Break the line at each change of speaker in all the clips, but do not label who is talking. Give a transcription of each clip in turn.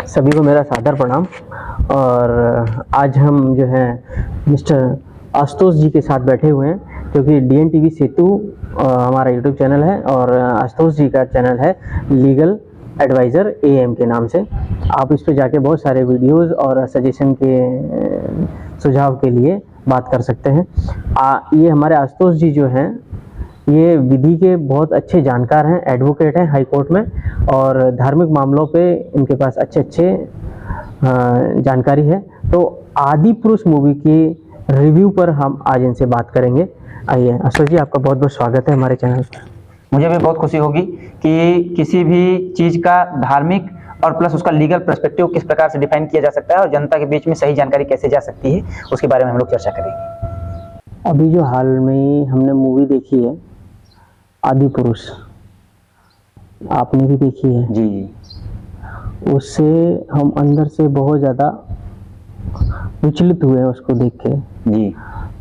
सभी को मेरा सादर प्रणाम। और आज हम जो है मिस्टर आशुतोष जी के साथ बैठे हुए हैं, क्योंकि DNTV सेतु हमारा यूट्यूब चैनल है और आशुतोष जी का चैनल है लीगल एडवाइज़र AM के नाम से। आप इस पे जाके बहुत सारे वीडियोस और सजेशन के सुझाव के लिए बात कर सकते हैं। ये हमारे आशुतोष जी जो हैं ये विधि के बहुत अच्छे जानकार हैं, एडवोकेट हैं हाई कोर्ट में, और धार्मिक मामलों पे इनके पास अच्छे जानकारी है। तो आदि पुरुष मूवी के रिव्यू पर हम आज इनसे बात करेंगे। आइए आशुतोष जी, आपका बहुत बहुत स्वागत है हमारे चैनल पर।
मुझे भी बहुत खुशी होगी कि किसी भी चीज़ का धार्मिक और प्लस उसका लीगल पर्सपेक्टिव किस प्रकार से डिफाइन किया जा सकता है और जनता के बीच में सही जानकारी कैसे जा सकती है, उसके बारे में हम लोग चर्चा करेंगे।
अभी जो हाल में हमने मूवी देखी है आदि पुरुष, आपने भी देखी है?
जी जी।
उससे हम अंदर से बहुत ज़्यादा विचलित हुए हैं उसको देख के।
जी।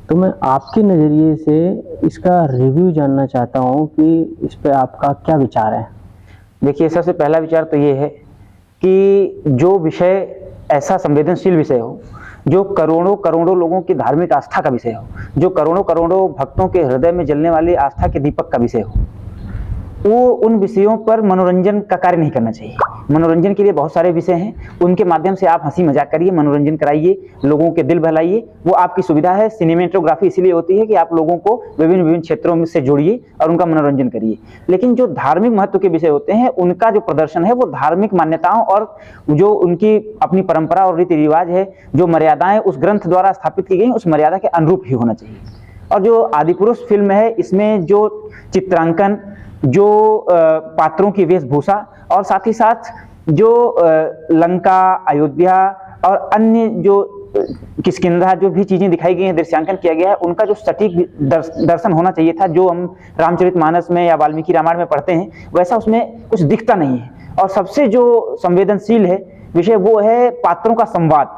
तो मैं आपके नज़रिए से इसका रिव्यू जानना चाहता हूँ कि इस पे आपका क्या विचार है।
देखिए, सबसे पहला विचार तो ये है कि जो विषय ऐसा संवेदनशील विषय हो, जो करोड़ों करोड़ों लोगों की धार्मिक आस्था का विषय हो, जो करोड़ों करोड़ों भक्तों के हृदय में जलने वाली आस्था के दीपक का विषय हो, वो उन विषयों पर मनोरंजन का कार्य नहीं करना चाहिए। मनोरंजन के लिए बहुत सारे विषय हैं, उनके माध्यम से आप हंसी मजाक करिए, मनोरंजन कराइए, लोगों के दिल बहलाइए, वो आपकी सुविधा है। सिनेमेटोग्राफी इसीलिए होती है कि आप लोगों को विभिन्न विभिन्न क्षेत्रों में से जोड़िए और उनका मनोरंजन करिए। लेकिन जो धार्मिक महत्व के विषय होते हैं, उनका जो प्रदर्शन है वो धार्मिक मान्यताओं और जो उनकी अपनी परंपरा और रीति रिवाज है, जो मर्यादाएं उस ग्रंथ द्वारा स्थापित की गई, उस मर्यादा के अनुरूप ही होना चाहिए। और जो आदिपुरुष फिल्म है, इसमें जो चित्रांकन, जो पात्रों की वेशभूषा और साथ ही साथ जो लंका, अयोध्या और अन्य जो किष्किंधा जो भी चीजें दिखाई गई हैं, दृश्यांकन किया गया है, उनका जो सटीक दर्शन होना चाहिए था, जो हम रामचरितमानस में या वाल्मीकि रामायण में पढ़ते हैं, वैसा उसमें कुछ दिखता नहीं है। और सबसे जो संवेदनशील है विषय वो है पात्रों का संवाद।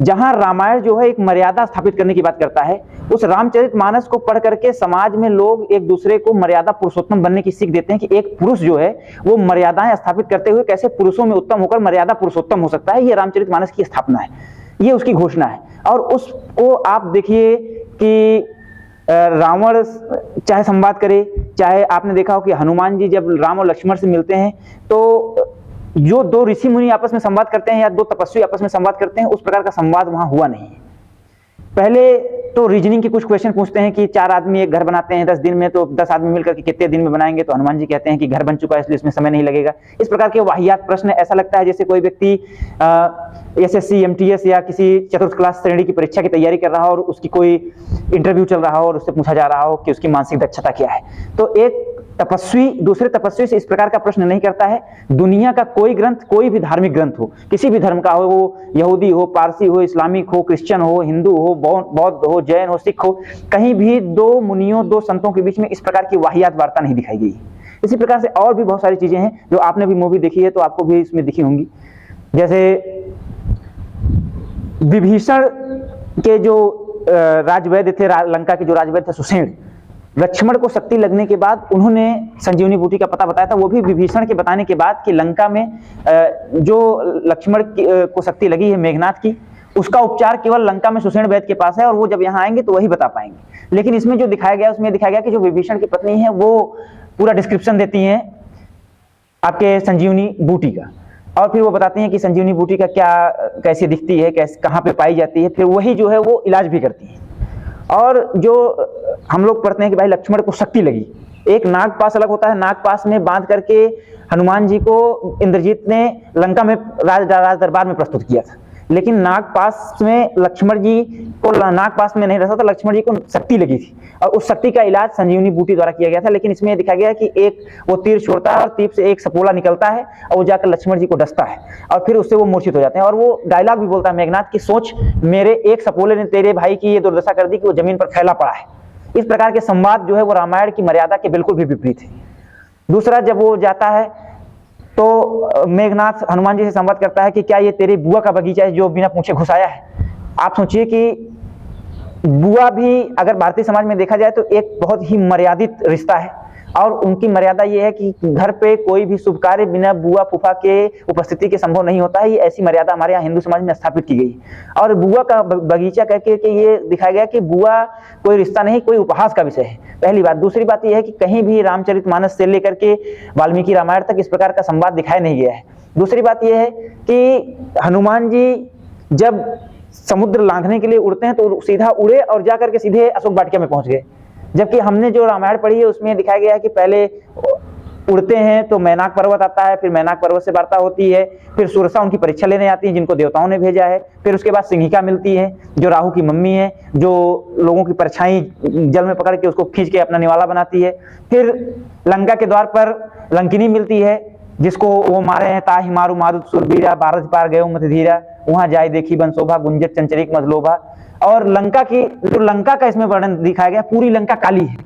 जहां रामायण जो है एक मर्यादा स्थापित करने की बात करता है, उस रामचरितमानस को पढ़ करके समाज में लोग एक दूसरे को मर्यादा पुरुषोत्तम बनने की सीख देते हैं कि एक पुरुष जो है वो मर्यादाएं स्थापित करते हुए कैसे पुरुषों में उत्तम होकर मर्यादा पुरुषोत्तम हो सकता है। ये रामचरितमानस की स्थापना है, ये उसकी घोषणा है। और उसको आप देखिए कि रावण चाहे संवाद करे, चाहे आपने देखा हो कि हनुमान जी जब राम और लक्ष्मण से मिलते हैं तो जो दो ऋषि मुनि आपस में संवाद करते हैं या दो तपस्वी आपस में संवाद करते हैं, उस प्रकार का संवाद वहां हुआ नहीं है। पहले तो रीजनिंग के कुछ क्वेश्चन पूछते हैं कि 4 आदमी एक घर बनाते हैं 10 दिन में, तो 10 आदमी मिलकर के कितने दिन में बनाएंगे? तो हनुमान जी कहते हैं कि घर बन चुका है इसलिए इसमें समय नहीं लगेगा। इस प्रकार के वाहियात प्रश्न, ऐसा लगता है जैसे कोई व्यक्ति SSC MTS या किसी चतुर्थ क्लास श्रेणी की परीक्षा की तैयारी कर रहा हो और उसकी कोई इंटरव्यू चल रहा हो और उससे पूछा जा रहा हो कि उसकी मानसिक दक्षता क्या है। तो एक तपस्वी दूसरे तपस्वी से इस प्रकार का प्रश्न नहीं करता है। दुनिया का कोई ग्रंथ, कोई भी धार्मिक ग्रंथ हो, किसी भी धर्म का हो, वो यहूदी हो, पारसी हो, इस्लामिक हो, क्रिश्चियन हो, हिंदू हो, बौद्ध हो, जैन हो, सिख हो, कहीं भी दो मुनियों, दो संतों के बीच में इस प्रकार की वाहियात वार्ता नहीं दिखाई गई। इसी प्रकार से और भी बहुत सारी चीजें हैं जो आपने भी मूवी देखी है तो आपको भी इसमें दिखी होंगी। जैसे विभीषण के जो राजवैद्य थे, लंका के जो राजवैद्य थे सुषेण, लक्ष्मण को शक्ति लगने के बाद उन्होंने संजीवनी बूटी का पता बताया था। वो भी विभीषण के बताने के बाद कि लंका में जो लक्ष्मण को शक्ति लगी है मेघनाथ की, उसका उपचार केवल लंका में सुषेण वैद्य के पास है और वो जब यहाँ आएंगे तो वही बता पाएंगे। लेकिन इसमें जो दिखाया गया, उसमें दिखाया गया कि जो विभीषण की पत्नी है वो पूरा डिस्क्रिप्शन देती है आपके संजीवनी बूटी का, और फिर वो बताती हैं कि संजीवनी बूटी का क्या, कैसी दिखती है, कहाँ पे पाई जाती है, फिर वही जो है वो इलाज भी करती है। और जो हम लोग पढ़ते हैं कि भाई लक्ष्मण को शक्ति लगी, एक नागपाश अलग होता है, नागपाश में बांध करके हनुमान जी को इंद्रजीत ने लंका में राज दरबार में प्रस्तुत किया था। लेकिन नागपाश में लक्ष्मण जी को, नागपाश में नहीं रहा था, लक्ष्मण जी को शक्ति लगी थी और उस शक्ति का इलाज संजीवनी बूटी द्वारा किया गया था। लेकिन इसमें दिखाया गया कि एक वो तीर छोड़ता है और तीर से एक सपोला निकलता है और वो जाकर लक्ष्मण जी को डसता है और फिर उससे वो मूर्छित हो जाते हैं। और वो डायलॉग भी बोलता है मेघनाथ की, सोच मेरे एक सपोले ने तेरे भाई की ये दुर्दशा कर दी कि वो जमीन पर फैला पड़ा है। इस प्रकार के संवाद जो है वो रामायण की मर्यादा के बिल्कुल भी विपरीत है। दूसरा, जब वो जाता है तो मेघनाथ हनुमान जी से संवाद करता है कि क्या ये तेरे बुआ का बगीचा है जो बिना पूछे घुस आया है? आप सोचिए कि बुआ भी अगर भारतीय समाज में देखा जाए तो एक बहुत ही मर्यादित रिश्ता है और उनकी मर्यादा ये है कि घर पे कोई भी शुभ कार्य बिना बुआ फूफा के उपस्थिति के संभव नहीं होता है। ये ऐसी मर्यादा हमारे यहाँ हिंदू समाज में स्थापित की गई। और बुआ का बगीचा कह के ये दिखाया गया कि बुआ कोई रिश्ता नहीं, कोई उपहास का विषय है, पहली बात। दूसरी बात यह है कि कहीं भी रामचरितमानस से लेकर के वाल्मीकि रामायण तक इस प्रकार का संवाद दिखाया नहीं गया है। दूसरी बात यह है कि हनुमान जी जब समुद्र लांघने के लिए उड़ते हैं तो सीधा उड़े और जाकर के सीधे अशोक वाटिका में पहुंच गए, जबकि हमने जो रामायण पढ़ी है उसमें दिखाया गया है कि पहले उड़ते हैं तो मैनाक पर्वत आता है, फिर मैनाक पर्वत से वार्ता होती है, फिर सुरसा उनकी परीक्षा लेने आती है जिनको देवताओं ने भेजा है, फिर उसके बाद सिंहिका मिलती है जो राहु की मम्मी है, जो लोगों की परछाई जल में पकड़ के उसको खींच के अपना निवाला बनाती है, फिर लंका के द्वार पर लंकिनी मिलती है जिसको वो मारे हैं ताहि मारू मारुत सुरबीरा बारह पार गयो मत धीरा, वहां जाए देखी बंशोभा गुंजत चंचरिक मजलोभा। और लंका की जो लंका का इसमें वर्णन दिखाया गया, पूरी लंका काली है।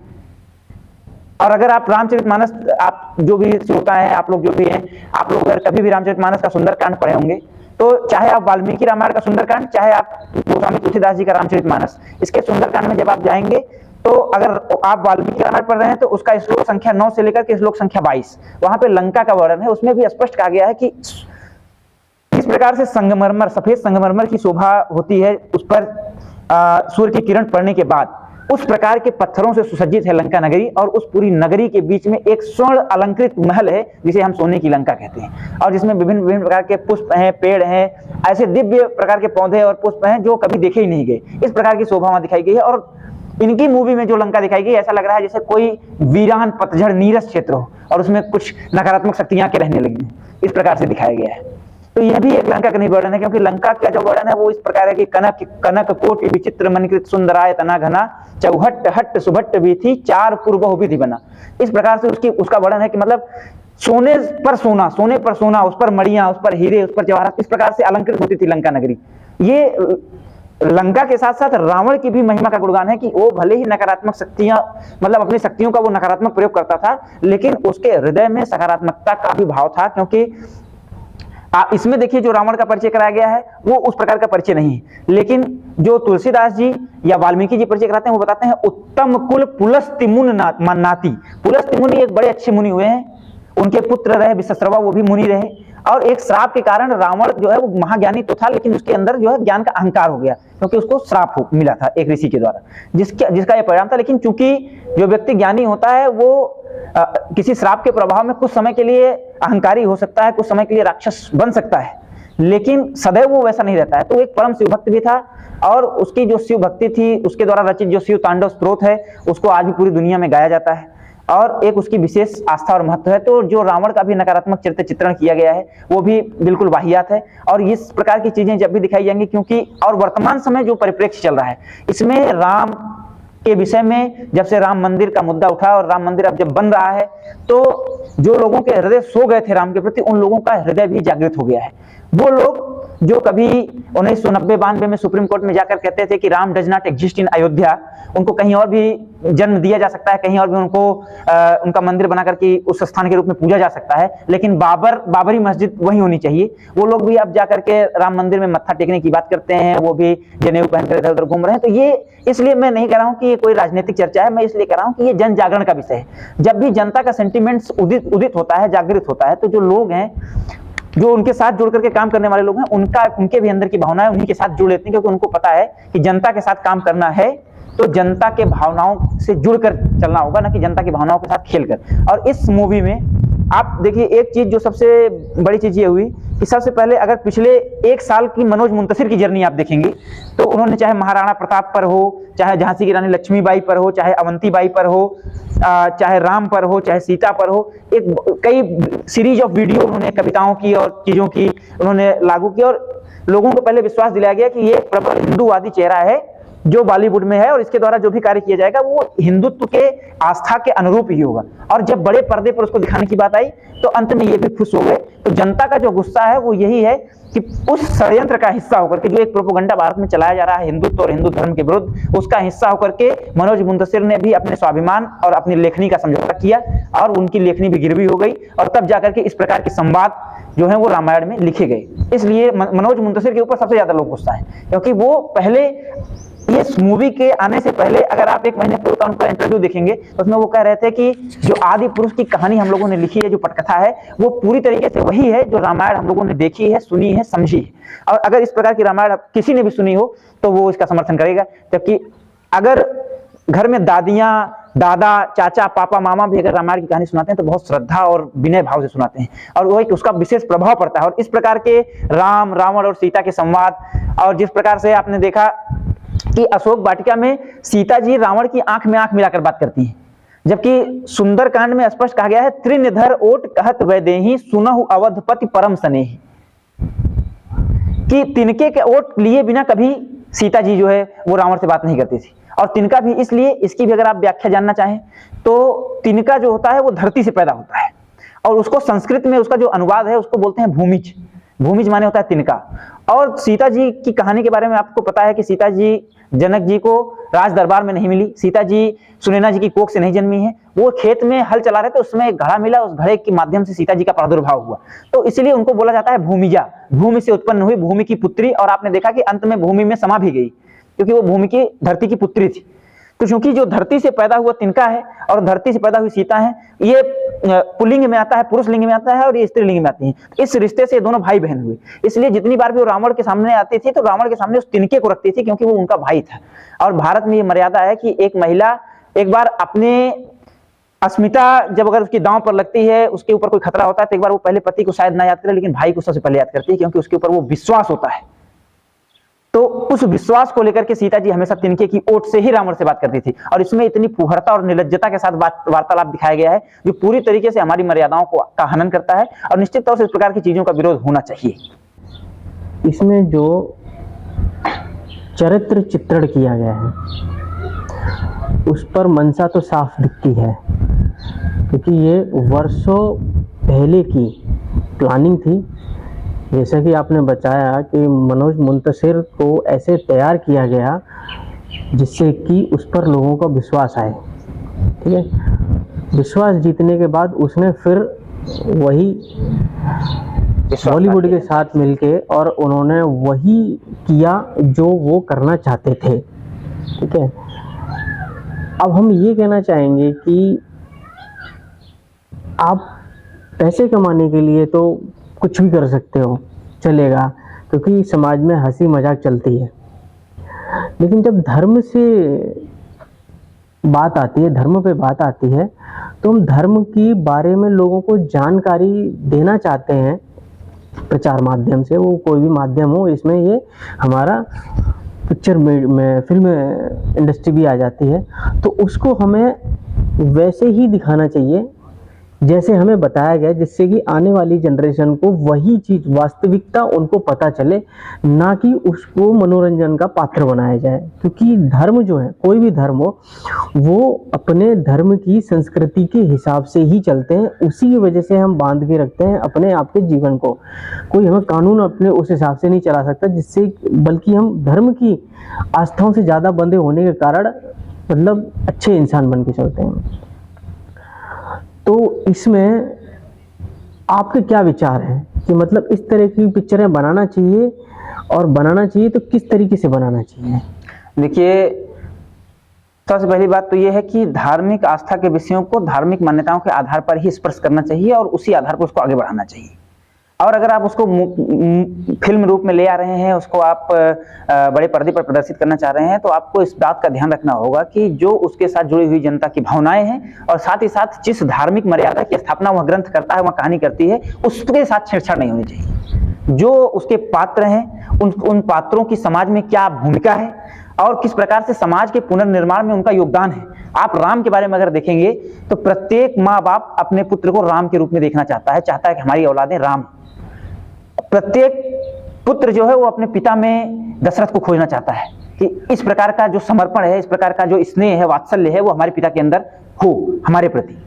और अगर आप रामचरितमानस, आप जो भी श्रोता है, आप लोग जो भी हैं, आप लोग अगर कभी भी रामचरितमानस का सुंदरकांड पढ़े होंगे तो चाहे आप वाल्मीकि रामायण का सुंदरकांड, चाहे आप गोस्वामी तुलसीदास जी का रामचरितमानस, इसके सुंदरकांड में जब आप जाएंगे तो अगर आप वाल्मीकि रामायण पढ़ रहे हैं तो उसका श्लोक संख्या 9 से लेकर के श्लोक संख्या 22 वहां पे लंका का वर्णन है। उसमें भी स्पष्ट कहा गया है कि इस प्रकार से संगमरमर, सफेद संगमरमर की शोभा होती है, उस पर सूर्य की किरण पड़ने के बाद उस प्रकार के पत्थरों से सुसज्जित है लंका नगरी। और उस पूरी नगरी के बीच में एक स्वर्ण अलंकृत महल है जिसे हम सोने की लंका कहते हैं, और जिसमें विभिन्न विभिन्न प्रकार के पुष्प हैं, पेड़ हैं, ऐसे दिव्य प्रकार के पौधे और पुष्प हैं जो कभी देखे ही नहीं गए। इस प्रकार की शोभा वहां दिखाई गई है। और इनकी मूवी में जो लंका दिखाई गई, ऐसा लग रहा है जैसे कोई वीरान पतझड़ नीरस क्षेत्र हो और उसमें कुछ नकारात्मक शक्तियां के रहने लगी, इस प्रकार से दिखाया गया है। तो यह भी एक लंका का नहीं वर्णन है, क्योंकि लंका का जो वर्णन है वो इस प्रकार है कि कनक कनक कोटि विचित्र मनकृत सुंदराय तना घना चौहट हट्ट सुभट्ट विधि चार पूर्व विधि बना। इस प्रकार से उसका वर्णन है कि मतलब सोने पर सोना, सोने पर सोना, उस पर मड़ियां, उस पर हीरे, उस पर जवाहरात, इस प्रकार से अलंकृत होती थी लंका नगरी। ये लंका के साथ साथ रावण की भी महिमा का गुणगान है कि वो भले ही नकारात्मक शक्तियां, मतलब अपनी शक्तियों का वो नकारात्मक प्रयोग करता था, लेकिन उसके हृदय में सकारात्मकता का भी भाव था। क्योंकि इसमें देखिए जो रावण का परिचय कराया गया है वो उस प्रकार का परिचय नहीं है, लेकिन जो तुलसीदास जी या वाल्मीकि जी परिचय कराते हैं वो बताते हैं उत्तम कुल पुलस्त्य नाती। पुलस्त्य मुनि एक बड़े अच्छे मुनि हुए हैं, उनके पुत्र रहे विश्रवा, वो भी मुनि रहे, और एक श्राप के कारण रावण जो है वो महाज्ञानी तो था, लेकिन उसके अंदर जो है ज्ञान का अहंकार हो गया, क्योंकि उसको श्राप मिला था एक ऋषि के द्वारा, जिसका यह परिणाम था। लेकिन चूंकि जो व्यक्ति ज्ञानी होता है वो किसी श्राप के प्रभाव में कुछ समय के लिए अहंकारी हो सकता है, कुछ समय के लिए राक्षस बन सकता है, लेकिन सदैव वो वैसा नहीं रहता है। तो एक परम शिव भक्त भी था, और उसकी जो शिव भक्ति थी, उसके द्वारा रचित जो शिव तांडव स्तोत्र है उसको आज भी पूरी दुनिया में गाया जाता है, और एक उसकी विशेष आस्था और महत्व है। तो जो रावण का भी नकारात्मक चरित्र चित्रण किया गया है वो भी बिल्कुल वाहियात है। और इस प्रकार की चीजें जब भी दिखाई जाएंगी, क्योंकि और वर्तमान समय जो परिप्रेक्ष्य चल रहा है इसमें राम के विषय में, जब से राम मंदिर का मुद्दा उठा और राम मंदिर अब जब बन रहा है, तो जो लोगों के हृदय सो गए थे राम के प्रति, उन लोगों का हृदय भी जागृत हो गया है। वो लोग जो कभी 1990-92 में सुप्रीम कोर्ट में जाकर कहते थे कि Ram does not exist in Ayodhya, उनको कहीं और भी जन्म दिया जा सकता है, कहीं और भी उनको उनका मंदिर बना करके उस स्थान के रूप में पूजा जा सकता है, लेकिन बाबरी मस्जिद वही होनी चाहिए। वो लोग भी अब जाकर के राम मंदिर में मत्था टेकने की बात करते हैं, वो भी जनेऊ पहनकर इधर उधर घूम रहे हैं। तो ये इसलिए मैं नहीं कह रहा हूँ कि ये कोई राजनीतिक चर्चा है, मैं इसलिए कह रहा हूँ कि ये जन जागरण का विषय है। जब भी जनता का सेंटिमेंट्स उदित होता है, जागृत होता है, तो जो लोग हैं, जो उनके साथ जुड़ करके काम करने वाले लोग हैं, उनके भी अंदर की भावनाएं उन्हीं के साथ जुड़ लेती हैं, क्योंकि उनको पता है कि जनता के साथ काम करना है तो जनता के भावनाओं से जुड़कर चलना होगा, ना कि जनता की भावनाओं के साथ खेलकर। और इस मूवी में आप देखिए एक चीज जो सबसे बड़ी चीज ये हुई कि सबसे पहले अगर पिछले 1 साल की मनोज मुंतशिर की जर्नी आप देखेंगे तो उन्होंने चाहे महाराणा प्रताप पर हो, चाहे झांसी की रानी लक्ष्मीबाई पर हो, चाहे अवंतीबाई पर हो, चाहे राम पर हो, चाहे सीता पर हो, एक कई सीरीज ऑफ वीडियो उन्होंने कविताओं की और चीजों की उन्होंने लागू की, और लोगों को पहले विश्वास दिलाया गया कि ये प्रबल हिंदूवादी चेहरा है जो बॉलीवुड में है, और इसके द्वारा जो भी कार्य किया जाएगा वो हिंदुत्व के आस्था के अनुरूप ही होगा। और जब बड़े पर्दे पर उसको दिखाने की बात आई तो अंत में ये भी खुश हो गए। तो जनता का जो गुस्सा है वो यही है कि उस षड्यंत्र का हिस्सा होकर के, जो एक प्रोपेगेंडा भारत में चलाया जा रहा है हिंदुत्व और हिंदू धर्म के विरुद्ध, उसका हिस्सा होकर के मनोज मुंतशिर ने भी अपने स्वाभिमान और अपनी लेखनी का समझौता किया, और उनकी लेखनी भी गिरवी हो गई, और तब जाकर के इस प्रकार के संवाद जो है वो रामायण में लिखे गए। इसलिए मनोज मुंतशिर के ऊपर सबसे ज्यादा लोग गुस्सा है, क्योंकि वो पहले इस मूवी के आने से पहले अगर आप 1 महीने पूर्व का उनका इंटरव्यू देखेंगे तो उसमें वो कह रहे थे कि जो आदि पुरुष की कहानी हम लोगों ने लिखी है, जो पटकथा है, वो पूरी तरीके से वही है जो रामायण हम लोगों ने देखी है, सुनी है, समझी है। और अगर इस प्रकार की रामायण किसी ने भी सुनी हो तो वो इसका समर्थन करेगा। जबकि अगर घर में दादियां, दादा, चाचा, पापा, मामा भी अगर रामायण की कहानी सुनाते हैं तो बहुत श्रद्धा और विनय भाव से सुनाते हैं, और वो एक उसका विशेष प्रभाव पड़ता है। और इस प्रकार के राम, रावण और सीता के संवाद, और जिस प्रकार से आपने देखा कि अशोक वाटिका में सीता जी रावण की आंख में आंख मिलाकर बात करती हैं, जबकि सुंदरकांड में स्पष्ट कहा गया है, त्रिनिधर ओट कहत वैदेही सुनहु अवधपति परम स्नेही, कि तिनके के ओट लिए बिना कभी सीता जी जो है वो रावण से बात नहीं करती थी। और तिनका भी इसलिए, इसकी भी अगर आप व्याख्या जानना चाहें तो तिनका जो होता है वो धरती से पैदा होता है, और उसको संस्कृत में उसका जो अनुवाद है उसको बोलते हैं भूमिज। भूमिज माने होता है तिनका। और सीता जी की कहानी के बारे में आपको पता है कि सीता जी जनक जी को राज दरबार में नहीं मिली, सीता जी सुनैना जी की कोख से नहीं जन्मी है। वो खेत में हल चला रहे थे, उसमें एक घड़ा मिला, उस घड़े के माध्यम से सीता जी का प्रादुर्भाव हुआ, तो इसलिए उनको बोला जाता है भूमिजा। भूमि से उत्पन्न हुई, भूमि की पुत्री, और आपने देखा कि अंत में भूमि में समा भी गई क्योंकि वो भूमि की, धरती की पुत्री थी। तो चूंकि जो धरती से पैदा हुआ तिनका है और धरती से पैदा हुई सीता है, ये पुल्लिंग में आता है, पुरुष लिंग में आता है, और ये स्त्रीलिंग में आती है। इस रिश्ते से दोनों भाई बहन हुए, इसलिए जितनी बार भी वो रावण के सामने आती थी तो रावण के सामने उस तिनके को रखती थी क्योंकि वो उनका भाई था। और भारत में ये मर्यादा है कि एक महिला एक बार अपने अस्मिता जब अगर उसकी दांव पर लगती है, उसके ऊपर कोई खतरा होता है, तो एक बार वो पहले पति को शायद ना याद करे लेकिन भाई को सबसे पहले याद करती है, क्योंकि उसके ऊपर वो विश्वास होता है। तो उस विश्वास को लेकर के सीता जी हमेशा तिनके की ओट से ही रावण से बात करती थी। और इसमें इतनी फुहरता और निर्लज्जता के साथ वार्तालाप दिखाया गया है जो पूरी तरीके से हमारी मर्यादाओं का हनन करता है, और निश्चित तौर से इस प्रकार की चीजों का विरोध होना चाहिए।
इसमें जो चरित्र चित्रण किया गया है उस पर मंशा तो साफ दिखती है, क्योंकि ये वर्षों पहले की प्लानिंग थी। जैसा कि आपने बताया कि मनोज मुंतशिर को ऐसे तैयार किया गया जिससे कि उस पर लोगों का विश्वास आए, ठीक है। विश्वास जीतने के बाद उसने फिर वही बॉलीवुड के साथ मिलके और उन्होंने वही किया जो वो करना चाहते थे, ठीक है। अब हम ये कहना चाहेंगे कि आप पैसे कमाने के लिए तो कुछ भी कर सकते हो, चलेगा, क्योंकि समाज में हंसी मजाक चलती है। लेकिन जब धर्म से बात आती है, धर्म पे बात आती है, तो हम धर्म के बारे में लोगों को जानकारी देना चाहते हैं प्रचार माध्यम से, वो कोई भी माध्यम हो। इसमें ये हमारा पिक्चर में फिल्म इंडस्ट्री भी आ जाती है, तो उसको हमें वैसे ही दिखाना चाहिए जैसे हमें बताया गया, जिससे कि आने वाली जनरेशन को वही चीज़, वास्तविकता उनको पता चले, ना कि उसको मनोरंजन का पात्र बनाया जाए। क्योंकि धर्म जो है, कोई भी धर्म हो, वो अपने धर्म की संस्कृति के हिसाब से ही चलते हैं, उसी की वजह से हम बांध के रखते हैं अपने आप के जीवन को। कोई हमें कानून अपने उस हिसाब से नहीं चला सकता, जिससे बल्कि हम धर्म की आस्थाओं से ज़्यादा बंधे होने के कारण मतलब अच्छे इंसान बन के चलते हैं। तो इसमें आपके क्या विचार हैं कि मतलब इस तरह की पिक्चरें बनाना चाहिए, और बनाना चाहिए तो किस तरीके से बनाना चाहिए?
देखिए, सबसे पहली बात तो ये है कि धार्मिक आस्था के विषयों को धार्मिक मान्यताओं के आधार पर ही स्पर्श करना चाहिए और उसी आधार पर उसको आगे बढ़ाना चाहिए। और अगर आप उसको फिल्म रूप में ले आ रहे हैं, उसको आप बड़े पर्दे पर प्रदर्शित करना चाह रहे हैं, तो आपको इस बात का ध्यान रखना होगा कि जो उसके साथ जुड़ी हुई जनता की भावनाएं हैं और साथ ही साथ जिस धार्मिक मर्यादा की स्थापना वह ग्रंथ करता है, वह कहानी करती है, उसके साथ छेड़छाड़ नहीं होनी चाहिए। जो उसके पात्र हैं, उन पात्रों की समाज में क्या भूमिका है और किस प्रकार से समाज के पुनर्निर्माण में उनका योगदान है। आप राम के बारे में अगर देखेंगे तो प्रत्येक माँ बाप अपने पुत्र को राम के रूप में देखना चाहता है कि हमारी औलादें राम। प्रत्येक पुत्र जो है वो अपने पिता में दशरथ को खोजना चाहता है कि इस प्रकार का जो समर्पण है, इस प्रकार का जो स्नेह है, वात्सल्य है, वो हमारे पिता के अंदर हो हमारे प्रति।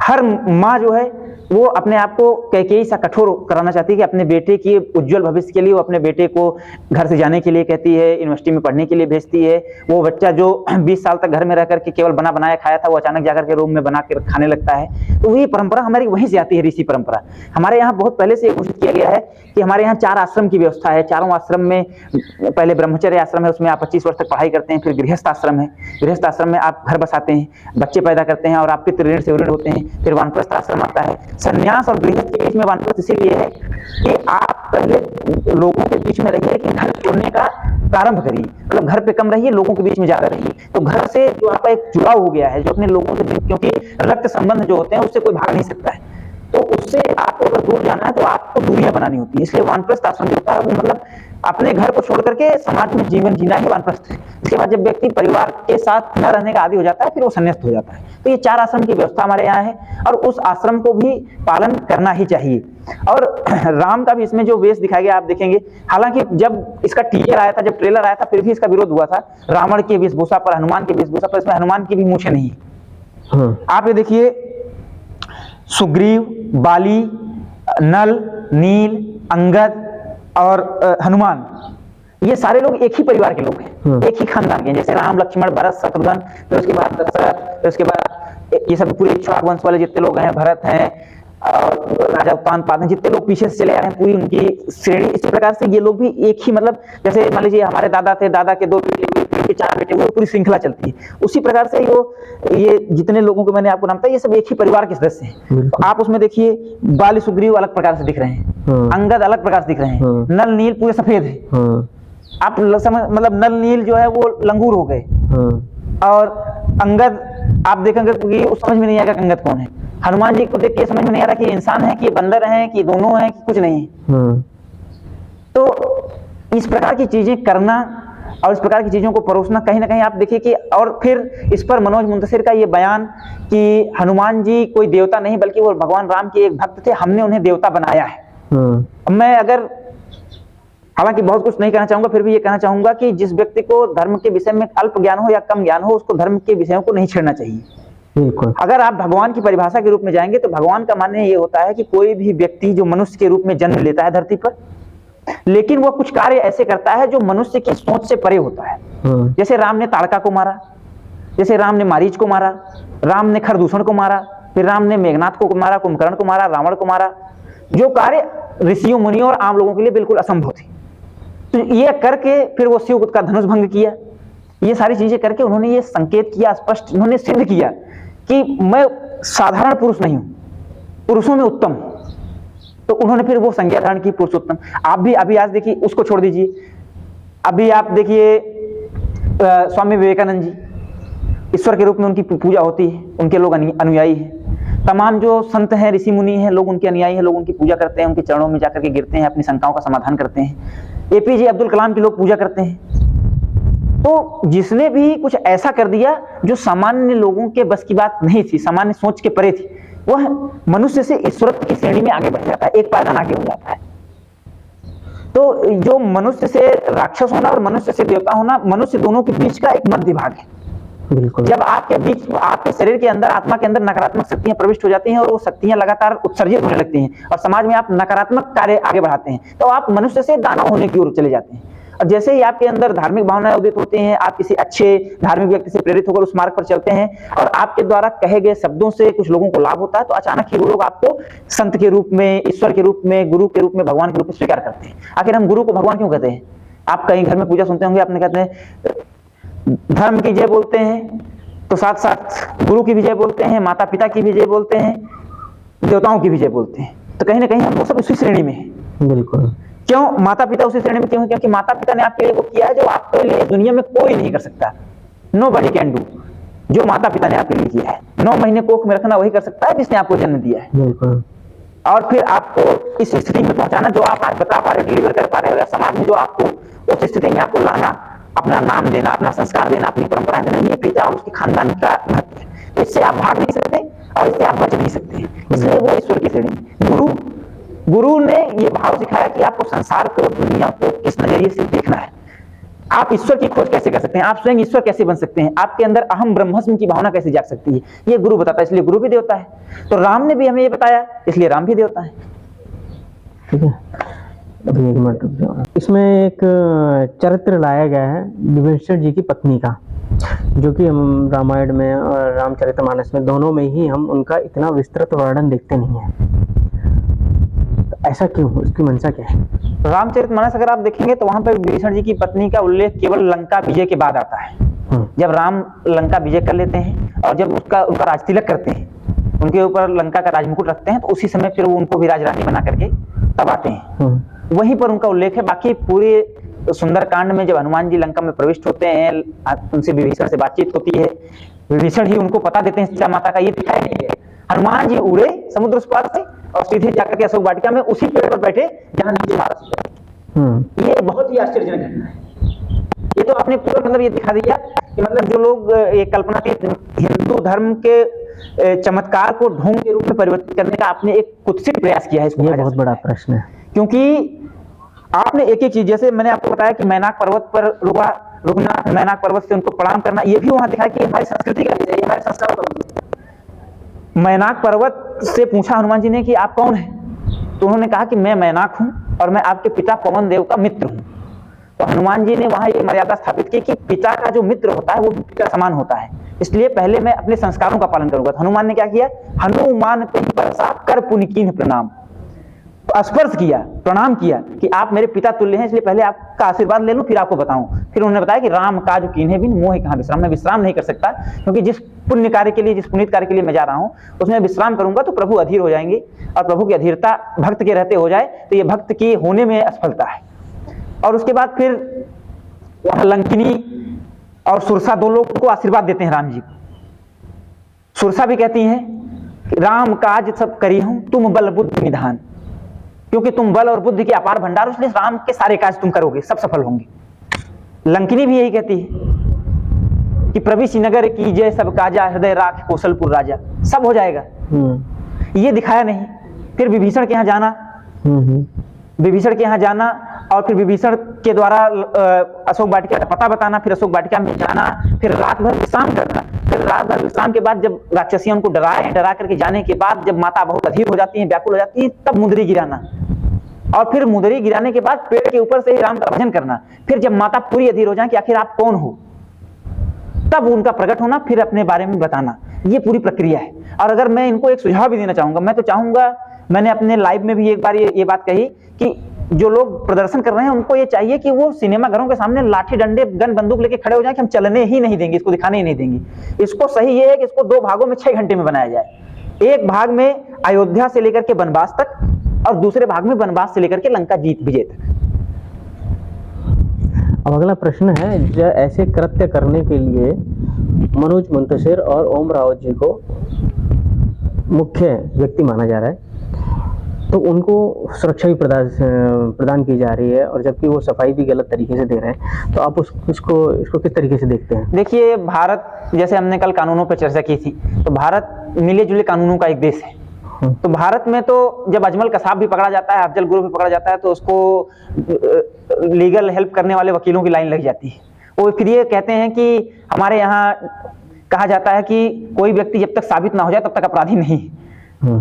हर माँ जो है वो अपने आप को कैकेयी सा कठोर कराना चाहती है कि अपने बेटे की उज्जवल भविष्य के लिए वो अपने बेटे को घर से जाने के लिए कहती है, यूनिवर्सिटी में पढ़ने के लिए भेजती है। वो बच्चा जो 20 साल तक घर में रह करके केवल बना बनाया खाया था, वो अचानक जाकर के रूम में बना कर खाने लगता है। तो वही परंपरा हमारी वहीं से आती है, ऋषि परंपरा। हमारे यहाँ बहुत पहले से घोषित किया गया है कि हमारे यहाँ 4 आश्रम की व्यवस्था है। चारों आश्रम में पहले ब्रह्मचर्य आश्रम है, उसमें आप 25 वर्ष तक पढ़ाई करते हैं। फिर गृहस्थ आश्रम है, गृहस्थ आश्रम में आप घर बसाते हैं, बच्चे पैदा करते हैं और आप पितृ ऋण से ऋण होते हैं। फिर वानप्रस्थ आश्रम आता है। संन्यास और गृहस्थ के बीच में वानप्रस्थ इसीलिए है कि आप पहले लोगों के बीच में रहिए, लेकिन घर छोड़ने का प्रारंभ करिए, मतलब घर पे कम रहिए, लोगों के बीच में ज्यादा रहिए। तो घर से जो आपका एक जुड़ाव हो गया है, जो अपने लोगों से, क्योंकि रक्त संबंध जो होते हैं उससे कोई भाग नहीं सकता है, तो उससे आपको अगर दूर जाना है तो आपको दूरियां बनानी होती है। इसलिए वानप्रस्थ आश्रम जो होता है वो मतलब अपने घर को छोड़ करके समाज में जीवन जीना ही वानप्रस्थ है। इसके बाद जब व्यक्ति परिवार के साथ न रहने का आदी हो जाता है, फिर वो संन्यास्त हो जाता है। तो ये 4 आश्रम की व्यवस्था हमारे यहाँ है और उस आश्रम को भी पालन करना ही चाहिए। और राम का भी इसमें जो वेश दिखाया गया आप देखेंगे, हालांकि जब इसका टीजर आया था, जब ट्रेलर आया था, फिर भी इसका विरोध हुआ था रावण के वेशभूषा पर, हनुमान के वेशभूषा पर। इसमें हनुमान की भी मूछें नहीं है। आप ये देखिए, सुग्रीव, बाली, नल, नील, अंगद और हनुमान, ये सारे लोग एक ही परिवार के लोग हैं, एक ही खानदान के हैं। जैसे राम, लक्ष्मण, भरत, शत्रुघ्न, फिर उसके बाद दशरथ, फिर उसके बाद ये सब पूरे इक्ष्वाक वंश वाले जितने लोग हैं, भरत हैं और राजा उत्तानपाद हैं, जितने लोग पीछे से चले आ रहे हैं, पूरी उनकी श्रेणी। इस प्रकार से ये लोग भी एक ही, मतलब जैसे मान लीजिए हमारे दादा थे, दादा के 2 बेटे, फिर 4 बेटे, वो पूरी श्रृंखला चलती है। उसी प्रकार से ये जितने लोगों को मैंने आपको नाम बताया, ये सब एक ही परिवार के सदस्य हैं। तो आप उसमें देखिए, बाली, सुग्रीव अलग प्रकार से दिख रहे हैं, अंगद अलग प्रकार से दिख रहे हैं, नल, नील पूरे सफेद है। आप मतलब नल, नील जो है वो लंगूर हो गए, और अंगद आप देखेंगे कि उस समझ में नहीं आएगा अंगद कौन है। हनुमान जी को देख के समझ में नहीं आ रहा कि इंसान है कि बंदर है कि दोनों है कि कुछ नहीं है। तो इस प्रकार की चीजें करना और इस प्रकार की चीजों को परोसना, कहीं ना कहीं आप देखिए कि, और फिर इस पर मनोज मुंतशिर का ये बयान कि हनुमान जी कोई देवता नहीं बल्कि वो भगवान राम के एक भक्त थे, हमने उन्हें देवता बनाया है। मैं अगर हालांकि बहुत कुछ नहीं कहना चाहूंगा, फिर भी ये कहना चाहूंगा कि जिस व्यक्ति को धर्म के विषय में अल्प ज्ञान हो या कम ज्ञान हो, उसको धर्म के विषयों को नहीं छेड़ना चाहिए। बिल्कुल। अगर आप भगवान की परिभाषा के रूप में जाएंगे तो भगवान का मानने ये होता है कि कोई भी व्यक्ति जो मनुष्य के रूप में जन्म लेता है धरती पर, लेकिन वो कुछ कार्य ऐसे करता है जो मनुष्य की सोच से परे होता है। जैसे राम ने ताड़का को मारा, जैसे राम ने मारीच को मारा, राम ने खरदूषण को मारा, फिर राम ने मेघनाथ को मारा, कुंभकर्ण को मारा, रावण को मारा, जो कार्य ऋषियों, मुनियों और आम लोगों के लिए बिल्कुल असंभव थे। तो ये करके फिर वो शिव का धनुष भंग किया। ये सारी चीजें करके उन्होंने ये संकेत किया, स्पष्ट उन्होंने सिद्ध किया कि मैं साधारण पुरुष नहीं हूं, पुरुषों में उत्तम हूं। तो उन्होंने फिर वो संज्ञा धारण की पुरुषोत्तम। आप भी अभी आज देखिए, उसको छोड़ दीजिए, अभी आप देखिए स्वामी विवेकानंद जी, ईश्वर के रूप में उनकी पूजा होती है, उनके लोग अनुयायी हैं। तमाम जो संत हैं, ऋषि मुनि हैं, लोग उनके अनुयायी हैं, लोग उनकी पूजा करते हैं, उनके चरणों में जाकर के गिरते हैं, अपनी शंकाओं का समाधान करते हैं। एपीजे अब्दुल कलाम की लोग पूजा करते हैं। तो जिसने भी कुछ ऐसा कर दिया जो सामान्य लोगों के बस की बात नहीं थी, सामान्य सोच के परे थी, वह मनुष्य से ईश्वरत्व की श्रेणी में आगे बढ़ जाता है, एक पायदान आगे हो जाता है। तो जो मनुष्य से राक्षस होना और मनुष्य से देवता होना, मनुष्य दोनों के बीच का एक मध्य भाग है। बिल्कुल। जब आपके बीच, आपके शरीर के अंदर, आत्मा के अंदर नकारात्मक शक्तियां प्रविष्ट हो जाती हैं और वो शक्तियां लगातार उत्सर्जित होने लगती हैं और समाज में आप नकारात्मक कार्य आगे बढ़ाते हैं, तो आप मनुष्य से दानव होने की ओर चले जाते हैं। और जैसे ही आपके अंदर धार्मिक भावनाएं उदित होती हैं, आप किसी अच्छे धार्मिक व्यक्ति से प्रेरित होकर उस मार्ग पर चलते हैं और आपके द्वारा कहे गए शब्दों से कुछ लोगों को लाभ होता है, तो अचानक ही वो लोग आपको संत के रूप में, ईश्वर के रूप में, गुरु के रूप में, भगवान के रूप में स्वीकार करते हैं। आखिर हम गुरु को भगवान क्यों कहते हैं? आप कहीं घर में पूजा सुनते होंगे, आपने कहते हैं धर्म की जय बोलते हैं, तो साथ साथ गुरु की भी जय बोलते हैं, माता पिता की भी जय बोलते हैं, देवताओं की भी जय बोलते हैं। तो कहीं ना कहीं हम वो सब उसी श्रेणी में हैं। बिल्कुल। क्यों माता पिता उसी श्रेणी में क्यों है? क्योंकि माता पिता ने आपके लिए वो किया है जो आपके लिए दुनिया में कोई नहीं कर सकता। Nobody can do. जो माता पिता ने आपके लिए किया है, 9 महीने कोख में रखना वही कर सकता है जिसने आपको जन्म दिया है। बिल्कुल। और फिर आपको इस स्थिति में पहुंचाना जो आप आज बता पा रहे, डिलीवर कर पा रहे हो, समाज में जो आपको उस स्थिति में आपको लाना, अपना नाम देना, अपना संस्कार देना, अपनी परंपरा देना, ये पिता और उसके खानदान का महत्व है। इससे आप भाग नहीं सकते और इससे आप बच नहीं सकते, इसलिए वो ईश्वर की श्रेणी में। गुरु ने ये भाव सिखाया कि आपको संसार को, दुनिया को किस नजरिए से देखना है। आप ईश्वर की खोज कैसे कर सकते हैं, आप स्वयं ईश्वर कैसे बन सकते हैं, आपके अंदर अहम ब्रह्मस्म की भावना कैसे जाग सकती है, ये गुरु बताता है, इसलिए गुरु भी देवता है। तो राम ने भी हमें ये बताया, इसलिए राम भी देवता है।
ठीक है, अभी एक मिनट रुक जाओ। इसमें एक चरित्र लाया गया है विभीषण जी की पत्नी का, जो कि हम रामायण में और रामचरितमानस में दोनों में ही हम उनका इतना विस्तृत वर्णन देखते नहीं है। तो ऐसा क्यों, उसकी मंशा क्या है?
रामचरितमानस अगर आप देखेंगे तो वहां पर विभीषण जी की पत्नी का उल्लेख केवल लंका विजय के बाद आता है। जब राम लंका विजय कर लेते हैं और जब उनका राजतिलक करते हैं, उनके ऊपर लंका का राजमुकुट रखते हैं, तो उसी समय फिर वो उनको भी राजरानी बना करके तब आते हैं, वहीं पर उनका उल्लेख है। बाकी पूरे सुंदरकांड में जब हनुमान जी लंका में प्रविष्ट होते हैं, उनसे विभीषण से बातचीत होती है, विभीषण ही उनको पता देते हैं सीता माता का, ये दिखाया नहीं है। हनुमान जी उड़े समुद्र उस पार से और सीधे जाकर के अशोक वाटिका में उसी पेड़ पर बैठे जहां नीचे महाराज। ये बहुत ही आश्चर्यजनक घटना है। ये तो आपने पूरा मतलब ये दिखा दिया कि मतलब जो लोग ये कल्पना थी हिंदू धर्म के चमत्कार को ढोंग के रूप में परिवर्तित करने का आपने एक कुत्सित प्रयास किया है। इसको
ये बहुत बड़ा प्रश्न है,
क्योंकि आपने एक एक चीज, जैसे मैंने आपको बताया कि मैनाक पर्वत पर रुकना, मैनाक पर्वत से उनको प्रणाम करना, ये भी वहां दिखाया कि हमारी संस्कृति का विषय, हमारे संस्कार का। मैनाक पर्वत से पूछा हनुमान जी ने कि आप कौन हैं, तो उन्होंने कहा कि मैं मैनाक हूं और मैं आपके पिता पवन देव का मित्र हूं। तो हनुमान जी ने वहां ये मर्यादा स्थापित की कि पिता का जो मित्र होता है वो पिता समान होता है, इसलिए पहले मैं अपने संस्कारों का पालन करूंगा। तो हनुमान ने क्या किया, हनुमान पर कर पुनि कीन्ह प्रणाम, स्पर्श किया, प्रणाम किया कि आप मेरे पिता तुल्य हैं, इसलिए पहले आपका आशीर्वाद ले लूं फिर आपको बताऊं। फिर उन्होंने बताया कि राम का जो कीन्हे बिन मोह कहां विश्राम, मैं विश्राम नहीं कर सकता, क्योंकि जिस पुण्य कार्य के लिए, जिस पुनीत कार्य के लिए मैं जा रहा हूं उसमें विश्राम करूंगा तो प्रभु अधीर हो जाएंगे, और प्रभु की अधीरता भक्त के रहते हो जाए तो ये भक्त की होने में असफलता है। और उसके बाद फिर वहां लंकिनी और सुरसा दो लोग को आशीर्वाद देते हैं राम जी को। सुरसा भी कहती हैं राम काज सब करी हूं तुम बल बुद्धि निधान, क्योंकि तुम बल और बुद्धि के अपार भंडार, इसलिए राम के सारे काज तुम करोगे, सब सफल होंगे। लंकिनी भी यही कहती है कि प्रविश नगर की जय सब काजा, हृदय राख कौशलपुर राजा, सब हो जाएगा। ये दिखाया नहीं। फिर विभीषण के यहाँ जाना, विभीषण के यहाँ जाना और फिर विभीषण के द्वारा अशोक वाटिका का पता बताना, फिर अशोक वाटिका में जाना, फिर रात भर विश्राम करना, फिर रात भर विश्राम के बाद जब राक्षसियां उनको डरा करके जाने के बाद जब माता बहुत अधीर हो जाती है, व्याकुल हो जाती है, तब मुंदरी गिराना, और फिर मुंदरी गिराने के बाद पेड़ के ऊपर से ही राम का भजन करना। फिर जब माता पूरी अधीर हो जाए कि आखिर आप कौन हो, तब उनका प्रकट होना, फिर अपने बारे में बताना। ये पूरी प्रक्रिया है। और अगर मैं इनको एक सुझाव भी देना चाहूंगा, मैं तो चाहूंगा, मैंने अपने लाइव में भी एक बार ये बात कही कि जो लोग प्रदर्शन कर रहे हैं उनको ये चाहिए कि वो सिनेमा घरों के सामने लाठी डंडे गन बंदूक लेके खड़े हो जाए कि हम चलने ही नहीं देंगे, इसको दिखाने ही नहीं देंगे। इसको सही ये है कि इसको 2 भागों में 6 घंटे में बनाया जाए। एक भाग में अयोध्या से लेकर के वनवास तक और दूसरे भाग में वनवास से लेकर के लंका जीत विजय तक।
अब अगला प्रश्न है, जो ऐसे कृत्य करने के लिए मनोज मुंतशिर और ओम रावत जी को मुख्य व्यक्ति माना जा रहा है, तो उनको सुरक्षा भी प्रदान की जा रही है, और जबकि वो सफाई भी गलत तरीके से दे रहे हैं, तो आप इसको किस तरीके से देखते हैं?
देखिए, भारत, जैसे हमने कल कानूनों पर चर्चा की थी, तो भारत मिले जुले कानूनों का एक देश है। तो भारत में तो जब अजमल कसाब भी पकड़ा जाता है, अफजल गुरु भी पकड़ा जाता है, तो उसको लीगल हेल्प करने वाले वकीलों की लाइन लग जाती है। वो फिर ये कहते हैं कि हमारे यहाँ कहा जाता है कि कोई व्यक्ति जब तक साबित ना हो जाए तब तक अपराधी नहीं।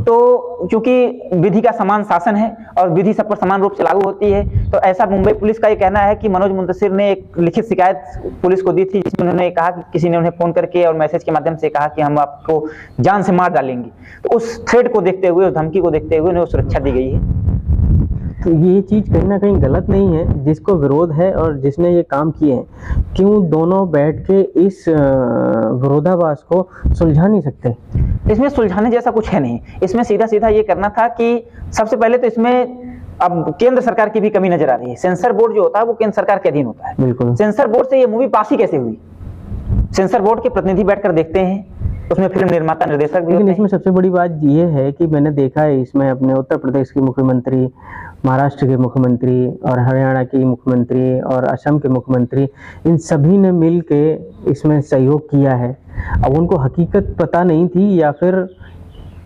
तो चूंकि विधि का समान शासन है और विधि सब पर समान रूप से लागू होती है, तो ऐसा मुंबई पुलिस का ये कहना है कि मनोज मुंतशिर ने एक लिखित शिकायत पुलिस को दी थी, जिसमें उन्होंने कहा कि किसी ने उन्हें फोन करके और मैसेज के माध्यम से कहा कि हम आपको जान से मार डालेंगे। तो उस थ्रेट को देखते हुए, उस धमकी को देखते हुए उन्हें सुरक्षा दी गई है।
तो ये चीज़ कहीं ना कहीं गलत नहीं है, जिसको विरोध है और जिसने ये काम किए हैं, क्यों दोनों बैठ के इस विरोधाभास को सुलझा नहीं सकते?
इसमें सुलझाने जैसा कुछ है नहीं। इसमें सीधा सीधा ये करना था कि सबसे पहले तो इसमें अब केंद्र सरकार की भी कमी नजर आ रही है। सेंसर बोर्ड जो होता है वो केंद्र सरकार के अधीन होता है।
बिल्कुल।
सेंसर बोर्ड से ये मूवी पास ही कैसे हुई? सेंसर बोर्ड के प्रतिनिधि बैठकर देखते हैं, उसमें फिल्म निर्माता निर्देशक भी।
लेकिन इसमें सबसे बड़ी बात ये है कि मैंने देखा है इसमें अपने उत्तर प्रदेश के मुख्यमंत्री, महाराष्ट्र के मुख्यमंत्री और हरियाणा के मुख्यमंत्री और असम के मुख्यमंत्री, इन सभी ने मिल के इसमें सहयोग किया है। अब उनको हकीकत पता नहीं थी या फिर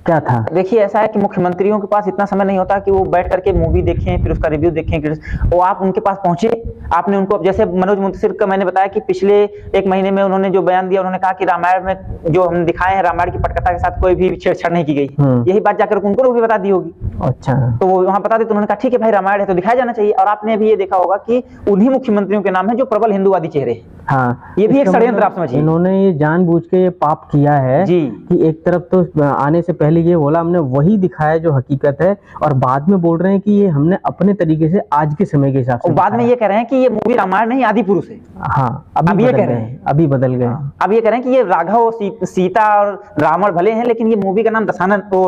क्या था?
देखिए ऐसा है कि मुख्यमंत्रियों के पास इतना समय नहीं होता कि वो बैठ करके मूवी देखें फिर उसका रिव्यू देखें, वो आप उनके पास पहुंचे, आपने उनको, अब जैसे मनोज मुंतशिर का मैंने बताया कि पिछले 1 महीने में उन्होंने जो बयान दिया, उन्होंने कहा कि रामायण में जो हम दिखाए हैं, रामायण की पटकथा के साथ कोई भी छेड़छाड़ नहीं की गई। यही बात जाकर उनको लोग भी बता दी होगी।
अच्छा,
तो वो वहां बता देते, उन्होंने कहा ठीक है भाई, रामायण है तो दिखाया जाना चाहिए। और आपने अभी ये देखा होगा कि उन्हीं मुख्यमंत्रियों के नाम है जो प्रबल हिंदूवादी चेहरे हैं।
हाँ,
ये भी एक
इसका
षड्यंत्र
मतलब
आप समझिए।
इन्होंने ये जानबूझ के ये पाप किया है
जी।
कि एक तरफ तो आने से पहले ये बोला हमने वही दिखाया जो हकीकत है, और बाद में बोल रहे हैं कि ये हमने अपने तरीके से आज के समय के हिसाब से
और बाद में ये कह रहे हैं कि ये मूवी रामायण नहीं आदि पुरुष है।
हाँ,
अब ये कह रहे हैं,
अभी बदल गए।
अब ये कह रहे हैं कि ये राघव सीता और रावण भले हैं, लेकिन ये मूवी का नाम दशानन वो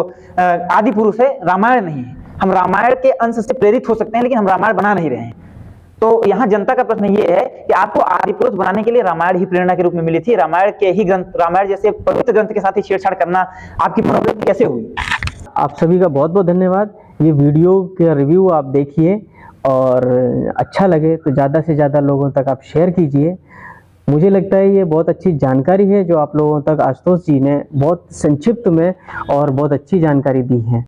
आदि पुरुष है, रामायण नहीं है। हम रामायण के अंश से प्रेरित हो सकते हैं, लेकिन हम रामायण बना नहीं रहे हैं। तो यहाँ जनता का प्रश्न ये है कि आपको आदि पुरुष बनाने के लिए रामायण ही प्रेरणा के रूप में मिली थी। रामायण के ही ग्रंथ, रामायण जैसे पवित्र ग्रंथ के साथ ही छेड़छाड़ करना आपकी मनोवृत्ति कैसे हुई?
आप सभी का बहुत बहुत धन्यवाद। ये वीडियो का रिव्यू आप देखिए और अच्छा लगे तो ज़्यादा से ज़्यादा लोगों तक आप शेयर कीजिए। मुझे लगता है ये बहुत अच्छी जानकारी है जो आप लोगों तक आशुतोष जी ने बहुत संक्षिप्त में और बहुत अच्छी जानकारी दी है।